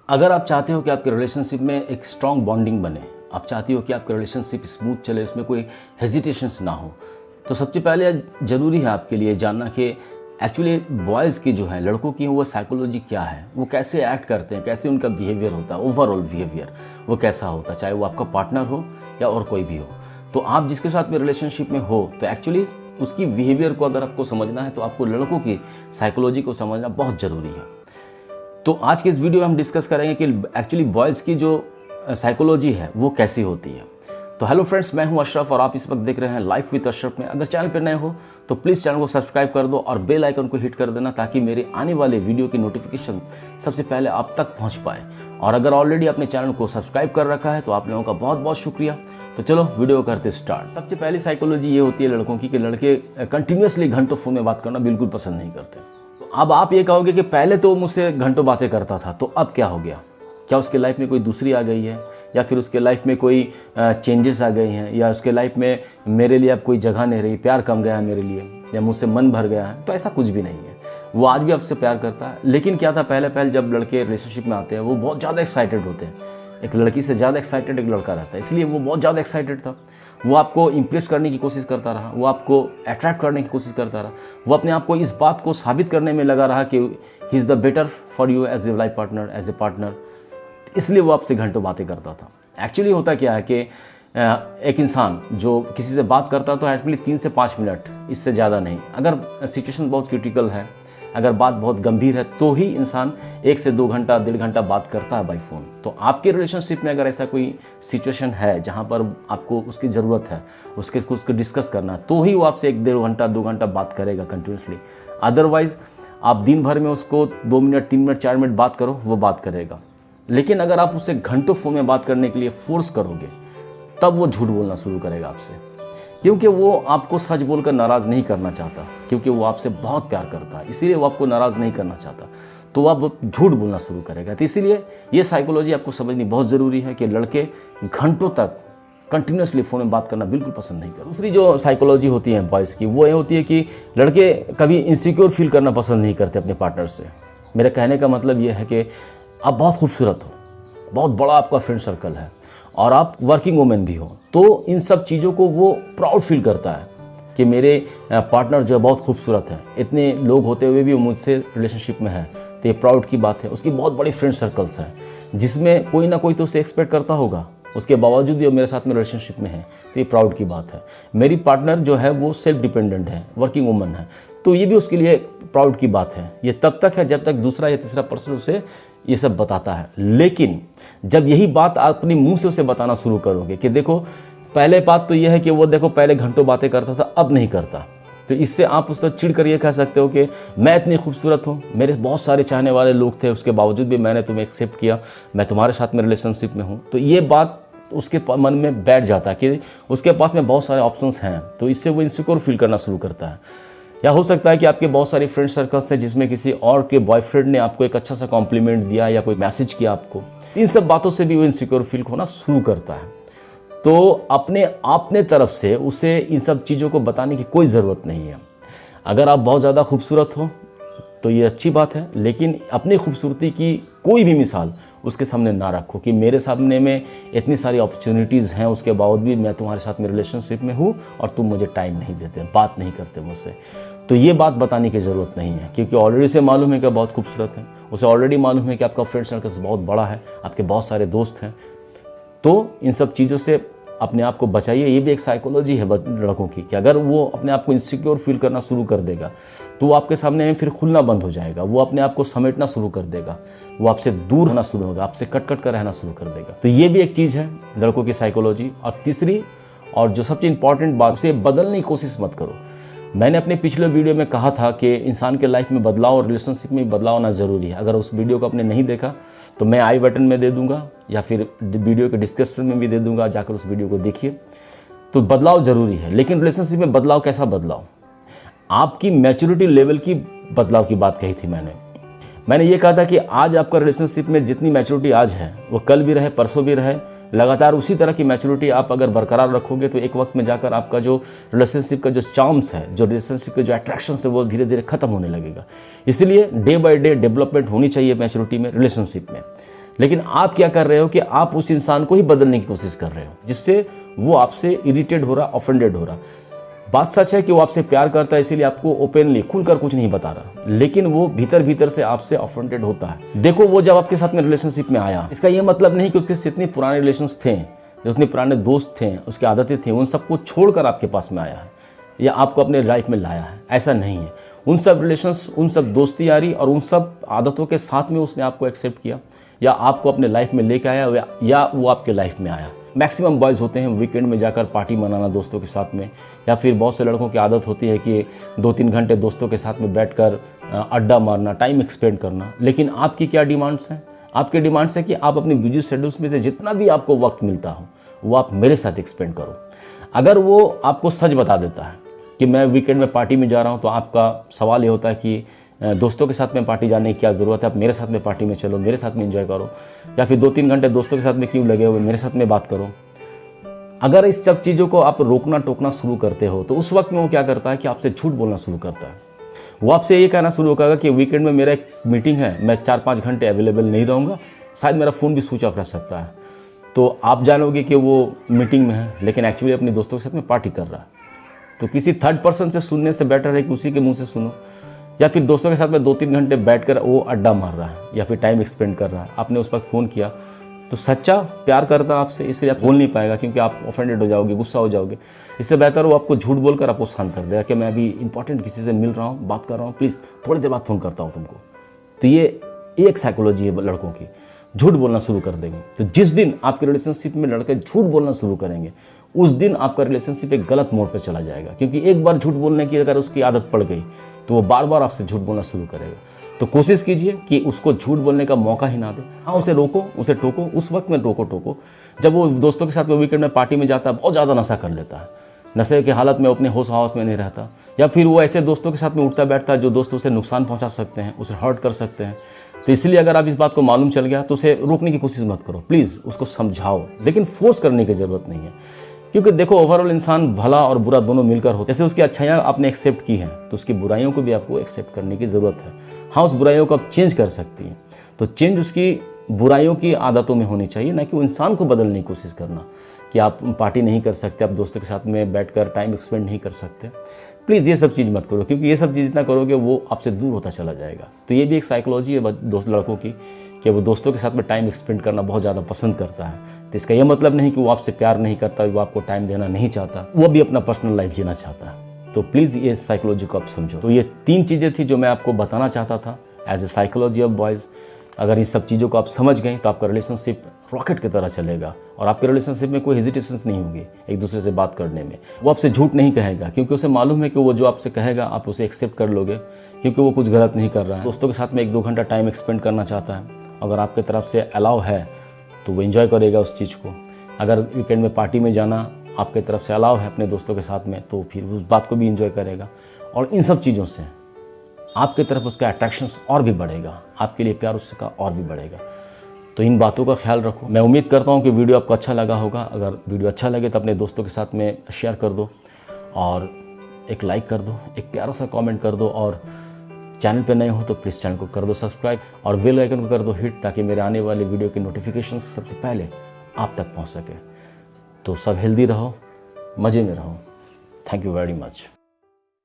अगर आप चाहते हो कि आपके रिलेशनशिप में एक स्ट्रॉन्ग बॉन्डिंग बने, आप चाहती हो कि आपका रिलेशनशिप स्मूथ चले, उसमें कोई हेजिटेशंस ना हो, तो सबसे पहले ज़रूरी है आपके लिए जानना कि एक्चुअली बॉयज़ की जो है, लड़कों की वो साइकोलॉजी क्या है, वो कैसे एक्ट करते हैं, कैसे उनका बिहेवियर होता है, ओवरऑल बिहेवियर वो कैसा होता है, चाहे वो आपका पार्टनर हो या और कोई भी हो। तो आप जिसके साथ में रिलेशनशिप में हो, तो एक्चुअली उसकी बिहेवियर को अगर आपको समझना है तो आपको लड़कों की साइकोलॉजी को समझना बहुत ज़रूरी है। तो आज के इस वीडियो में हम डिस्कस करेंगे कि एक्चुअली बॉयज़ की जो साइकोलॉजी है वो कैसी होती है। तो हेलो फ्रेंड्स, मैं हूं अशरफ और आप इस वक्त देख रहे हैं लाइफ विद अशरफ में। अगर चैनल पर नए हो तो प्लीज़ चैनल को सब्सक्राइब कर दो और बेल आइकन को हिट कर देना, ताकि मेरे आने वाले वीडियो की नोटिफिकेशन सबसे पहले आप तक पहुँच पाए। और अगर ऑलरेडी आपने चैनल को सब्सक्राइब कर रखा है तो आप लोगों का बहुत बहुत शुक्रिया। तो चलो वीडियो करते स्टार्ट। सबसे पहली साइकोलॉजी ये होती है लड़कों की कि लड़के कंटिन्यूसली घंटों फ़ोन में बात करना बिल्कुल पसंद नहीं करते। अब आप ये कहोगे कि पहले तो मुझसे घंटों बातें करता था, तो अब क्या हो गया? क्या उसके लाइफ में कोई दूसरी आ गई है, या फिर उसके लाइफ में कोई चेंजेस आ गए हैं, या उसके लाइफ में मेरे लिए अब कोई जगह नहीं रही, प्यार कम गया है मेरे लिए, या मुझसे मन भर गया है? तो ऐसा कुछ भी नहीं है। वो आज भी आपसे प्यार करता है। लेकिन क्या था, पहले जब लड़के रिलेशनशिप में आते हैं वो बहुत ज़्यादा एक्साइटेड होते हैं। एक लड़की से ज़्यादा एक्साइटेड एक लड़का रहता है, इसलिए वो बहुत ज़्यादा एक्साइटेड था। वो आपको इम्प्रेस करने की कोशिश करता रहा, वो आपको अट्रैक्ट करने की कोशिश करता रहा, वो अपने आप को इस बात को साबित करने में लगा रहा कि he is the better for you as a life partner, as a partner. इसलिए वो आपसे घंटों बातें करता था। एक्चुअली होता क्या है कि एक इंसान जो किसी से बात करता तो एक्चुअली 3 से 5 मिनट, इससे ज़्यादा नहीं। अगर सिचुएशन बहुत क्रिटिकल है, अगर बात बहुत गंभीर है, तो ही इंसान 1 से 2 घंटा, 1.5 घंटा बात करता है बाई फ़ोन। तो आपके रिलेशनशिप में अगर ऐसा कोई सिचुएशन है जहाँ पर आपको उसकी ज़रूरत है, उसको डिस्कस करना है, तो ही वो आपसे 1-1.5 घंटा, 2 घंटा बात करेगा कंटिन्यूसली। अदरवाइज़ आप दिन भर में उसको 2 मिनट, 3 मिनट, 4 मिनट बात करो, वो बात करेगा। लेकिन अगर आप उससे घंटों फ़ोन में बात करने के लिए फोर्स करोगे, तब वो झूठ बोलना शुरू करेगा आपसे, क्योंकि वो आपको सच बोलकर नाराज़ नहीं करना चाहता, क्योंकि वो आपसे बहुत प्यार करता है, इसीलिए वो आपको नाराज़ नहीं करना चाहता। तो वो अब झूठ बोलना शुरू करेगा। तो इसीलिए ये साइकोलॉजी आपको समझनी बहुत ज़रूरी है कि लड़के घंटों तक कंटिन्यूसली फ़ोन में बात करना बिल्कुल पसंद नहीं करते। दूसरी जो साइकोलॉजी होती है बॉयज़ की, वो ये होती है कि लड़के कभी इनसिक्योर फील करना पसंद नहीं करते अपने पार्टनर से। मेरा कहने का मतलब ये है कि आप बहुत खूबसूरत हो, बहुत बड़ा आपका फ्रेंड सर्कल है, और आप वर्किंग वुमेन भी हो, तो इन सब चीज़ों को वो प्राउड फील करता है कि मेरे पार्टनर जो बहुत खूबसूरत है। इतने लोग होते हुए भी वो मुझसे रिलेशनशिप में है, तो ये प्राउड की बात है। उसकी बहुत बड़ी फ्रेंड सर्कल्स हैं, जिसमें कोई ना कोई तो उसे एक्सपेक्ट करता होगा, उसके बावजूद भी वो मेरे साथ में रिलेशनशिप में है, तो ये प्राउड की बात है। मेरी पार्टनर जो है वो सेल्फ डिपेंडेंट है, वर्किंग वुमन है, तो ये भी उसके लिए प्राउड की बात है। ये तब तक है जब तक दूसरा या तीसरा पर्सन उसे ये सब बताता है। लेकिन जब यही बात आप अपने मुंह से उसे बताना शुरू करोगे कि देखो, पहले बात तो ये है कि वो देखो पहले घंटों बातें करता था, अब नहीं करता, तो इससे आप उस पर चिढ़ कर ये कह सकते हो कि मैं इतनी खूबसूरत हूँ, मेरे बहुत सारे चाहने वाले लोग थे, उसके बावजूद भी मैंने तुम्हें एक्सेप्ट किया, मैं तुम्हारे साथ में रिलेशनशिप में हूँ। तो ये बात उसके मन में बैठ जाता है कि उसके पास में बहुत सारे ऑप्शंस हैं, तो इससे वो इनसिक्योर फील करना शुरू करता है। या हो सकता है कि आपके बहुत सारी फ्रेंड सर्कल्स हैं जिसमें किसी और के बॉयफ्रेंड ने आपको एक अच्छा सा कॉम्प्लीमेंट दिया या कोई मैसेज किया आपको, इन सब बातों से भी वो इनसिक्योर फील होना शुरू करता है। तो अपने तरफ से उसे इन सब चीज़ों को बताने की कोई ज़रूरत नहीं है। अगर आप बहुत ज़्यादा खूबसूरत हो तो ये अच्छी बात है, लेकिन अपनी खूबसूरती की कोई भी मिसाल उसके सामने ना रखो कि मेरे सामने में इतनी सारी अपॉर्चुनिटीज़ हैं, उसके बावजूद भी मैं तुम्हारे साथ में रिलेशनशिप में हूँ और तुम मुझे टाइम नहीं देते, बात नहीं करते मुझसे। तो ये बात बताने की ज़रूरत नहीं है, क्योंकि ऑलरेडी से मालूम है कि बहुत खूबसूरत है, उसे ऑलरेडी मालूम है कि आपका फ्रेंड सर्कल बहुत बड़ा है, आपके बहुत सारे दोस्त हैं। तो इन सब चीज़ों से अपने आप को बचाइए। ये भी एक साइकोलॉजी है लड़कों की कि अगर वो अपने आप को इनसिक्योर फील करना शुरू कर देगा तो वो आपके सामने में फिर खुलना बंद हो जाएगा, वो अपने आप को समेटना शुरू कर देगा, वो आपसे दूर होना शुरू होगा, आपसे कट कर रहना शुरू कर देगा। तो ये भी एक चीज़ है लड़कों की साइकोलॉजी। और तीसरी और जो सबसे इंपॉर्टेंट बात, उसे बदलने की कोशिश मत करो। मैंने अपने पिछले वीडियो में कहा था कि इंसान के लाइफ में बदलाव और रिलेशनशिप में बदलाव आना ज़रूरी है। अगर उस वीडियो को आपने नहीं देखा तो मैं आई बटन में दे दूंगा या फिर वीडियो के डिस्क्रिप्शन में भी दे दूंगा, जाकर उस वीडियो को देखिए। तो बदलाव ज़रूरी है, लेकिन रिलेशनशिप में बदलाव कैसा बदलाव? आपकी मैच्योरिटी लेवल की बदलाव की बात कही थी मैंने ये कहा था कि आज आपका रिलेशनशिप में जितनी मैच्योरिटी आज है वो कल भी रहे, परसों भी रहे, लगातार उसी तरह की मैच्योरिटी आप अगर बरकरार रखोगे तो एक वक्त में जाकर आपका जो रिलेशनशिप का जो चार्म्स है, जो रिलेशनशिप के जो अट्रैक्शन है, वो धीरे धीरे खत्म होने लगेगा। इसलिए डे बाय डे डेवलपमेंट होनी चाहिए मैच्योरिटी में, रिलेशनशिप में। लेकिन आप क्या कर रहे हो कि आप उस इंसान को ही बदलने की कोशिश कर रहे हो, जिससे वो आपसे इरिटेट हो रहा, ऑफेंडेड हो रहा। बात सच है कि वो आपसे प्यार करता है, इसीलिए आपको ओपनली खुलकर कुछ नहीं बता रहा, लेकिन वो भीतर भीतर से आपसे ऑफेंडेड होता है। देखो, वो जब आपके साथ में रिलेशनशिप में आया, इसका ये मतलब नहीं कि उसके जितने पुराने रिलेशंस थे, जितने पुराने दोस्त थे, उसकी आदतें थी, उन सबको छोड़कर आपके पास में आया है या आपको अपने लाइफ में लाया है। ऐसा नहीं है। उन सब रिलेशंस, उन सब दोस्ती यारी और उन सब आदतों के साथ में उसने आपको एक्सेप्ट किया या आपको अपने लाइफ में लेके आया या वो आपके लाइफ में आया। मैक्सिमम बॉयज़ होते हैं वीकेंड में जाकर पार्टी मनाना दोस्तों के साथ में, या फिर बहुत से लड़कों की आदत होती है कि 2-3 घंटे दोस्तों के साथ में बैठकर अड्डा मारना, टाइम एक्सपेंड करना। लेकिन आपकी क्या डिमांड्स हैं? आपके डिमांड्स है कि आप अपनी बिजी शेड्यूल्स में से जितना भी आपको वक्त मिलता हो वो आप मेरे साथ एक्सपेंड करो। अगर वो आपको सच बता देता है कि मैं वीकेंड में पार्टी में जा रहा हूँ, तो आपका सवाल ये होता है कि दोस्तों के साथ में पार्टी जाने की क्या ज़रूरत है, आप मेरे साथ में पार्टी में चलो, मेरे साथ में एंजॉय करो, या फिर 2-3 घंटे दोस्तों के साथ में क्यों लगे हुए, मेरे साथ में बात करो। अगर इस सब चीज़ों को आप रोकना टोकना शुरू करते हो, तो उस वक्त में वो क्या करता है कि आपसे झूठ बोलना शुरू करता है। वो आपसे ये कहना शुरू करेगा कि वीकेंड में मेरा एक मीटिंग है, मैं 4-5 घंटे अवेलेबल नहीं रहूँगा, शायद मेरा फ़ोन भी स्विच ऑफ रह सकता है। तो आप जानोगे कि वो मीटिंग में है, लेकिन एक्चुअली अपने दोस्तों के साथ में पार्टी कर रहा है। तो किसी थर्ड पर्सन से सुनने से बेटर है कि उसी के मुंह से सुनो। या फिर दोस्तों के साथ में 2-3 घंटे बैठकर वो अड्डा मार रहा है या फिर टाइम एक्सपेंड कर रहा है, आपने उस वक्त फ़ोन किया, तो सच्चा प्यार करता आपसे, इसलिए आप बोल नहीं पाएगा क्योंकि आप ऑफेंडेड हो जाओगे, गुस्सा हो जाओगे। इससे बेहतर वो आपको झूठ बोलकर आपको शांत कर देगा कि मैं अभी इंपॉर्टेंट किसी से मिल रहा हूँ, बात कर रहा हूँ, प्लीज़ थोड़ी देर बाद फ़ोन करता हूँ तुमको। तो ये एक साइकोलॉजी है लड़कों की, झूठ बोलना शुरू कर देंगे। तो जिस दिन आपके रिलेशनशिप में लड़के झूठ बोलना शुरू करेंगे, उस दिन आपका रिलेशनशिप एक गलत मोड़ पर चला जाएगा, क्योंकि एक बार झूठ बोलने की अगर उसकी आदत पड़ गई तो वो बार बार आपसे झूठ बोलना शुरू करेगा। तो कोशिश कीजिए कि उसको झूठ बोलने का मौका ही ना दे। हाँ, उसे रोको, उसे टोको, उस वक्त में टोको जब वो दोस्तों के साथ में वीकेंड में पार्टी में जाता है, बहुत ज़्यादा नशा कर लेता है, नशे की हालत में अपने होश हवास में नहीं रहता, या फिर वो ऐसे दोस्तों के साथ में उठता बैठता है जो दोस्त उसे नुकसान पहुँचा सकते हैं, उसे हर्ट कर सकते हैं। तो इसलिए अगर आप इस बात को मालूम चल गया तो उसे रोकने की कोशिश मत करो, प्लीज़ उसको समझाओ, लेकिन फोर्स करने की ज़रूरत नहीं है। क्योंकि देखो, ओवरऑल इंसान भला और बुरा दोनों मिलकर होता है। जैसे उसकी अच्छाइयाँ आपने एक्सेप्ट की हैं, तो उसकी बुराइयों को भी आपको एक्सेप्ट करने की ज़रूरत है। हाँ, उस बुराइयों को आप चेंज कर सकती हैं, तो चेंज उसकी बुराइयों की आदतों में होनी चाहिए, ना कि इंसान को बदलने की कोशिश करना कि आप पार्टी नहीं कर सकते, आप दोस्तों के साथ में बैठकर टाइम एक्सपेंड नहीं कर सकते। प्लीज़ ये सब चीज़ मत करो, क्योंकि ये सब चीज़ जितना करोगे वो आपसे दूर होता चला जाएगा। तो ये भी एक साइकोलॉजी है दोस्त लड़कों की कि वो दोस्तों के साथ में टाइम एक्सपेंड करना बहुत ज़्यादा पसंद करता है। तो इसका ये मतलब नहीं कि वो आपसे प्यार नहीं करता, वो आपको टाइम देना नहीं चाहता, वो भी अपना पर्सनल लाइफ जीना चाहता है। तो प्लीज़ ये साइकोलॉजी को आप समझो। तो ये 3 चीज़ें थी जो मैं आपको बताना चाहता था as a psychology of boys. अगर इस सब चीज़ों को आप समझ गए तो आपका रिलेशनशिप रॉकेट की तरह चलेगा और आपके रिलेशनशिप में कोई हेजिटेशन नहीं होगी एक दूसरे से बात करने में। वो आपसे झूठ नहीं कहेगा, क्योंकि उसे मालूम है कि वो जो आपसे कहेगा आप उसे एक्सेप्ट कर लोगे, क्योंकि वो कुछ गलत नहीं कर रहा है। दोस्तों के साथ में 1-2 घंटा टाइम एक्सपेंड करना चाहता है, अगर आपके तरफ से अलाउ है तो वो एंजॉय करेगा उस चीज़ को। अगर वीकेंड में पार्टी में जाना आपके तरफ से अलाउ है अपने दोस्तों के साथ में, तो फिर उस बात को भी एंजॉय करेगा। और इन सब चीज़ों से आपके तरफ उसका अट्रैक्शंस और भी बढ़ेगा, आपके लिए प्यार उसका और भी बढ़ेगा। तो इन बातों का ख्याल रखो। मैं उम्मीद करता हूँ कि वीडियो आपको अच्छा लगा होगा। अगर वीडियो अच्छा लगे तो अपने दोस्तों के साथ में शेयर कर दो और एक लाइक कर दो, एक प्यारा सा कमेंट कर दो, और चैनल पे नए हो तो प्लीज़ चैनल को कर दो सब्सक्राइब और बेल आइकन को कर दो हिट, ताकि मेरे आने वाले वीडियो की नोटिफिकेशन सबसे पहले आप तक पहुँच सके। तो सब हेल्दी रहो, मज़े में रहो। Thank you very much.